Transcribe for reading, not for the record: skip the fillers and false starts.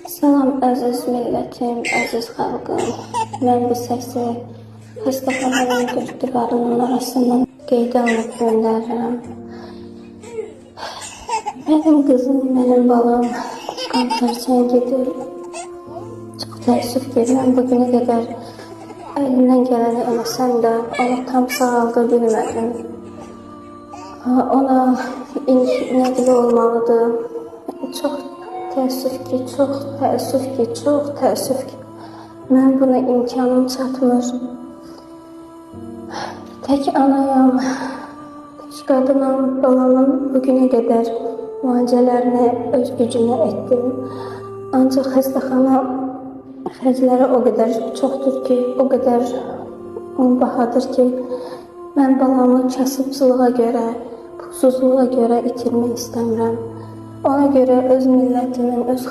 Salam əziz millətim, əziz xalqım. Mən bu səsi xəstəxananın dörd divarının arasından qeydə alıb göndərirəm. Mənim qızım, mənim balam qantar çəngidir. Çox təəssüf ki, mən bugünə qədər əlimdən gələni eləsəm də onu tam sağalda bilmədim. Ona nəqli olmalıdır. Çox təəssüf ki, mən buna imkanım çatmır. Tək anayam, tək qadınam, balamın bugünə qədər müalicələrini öz gücümə etdim. Ancaq xəstəxana xərcləri o qədər çoxdur ki, o qədər bahadır ki, mən balamı kasıbçılığa görə, pulsuzluğa görə itirmək istəmirəm. Ona görə öz millətimin, öz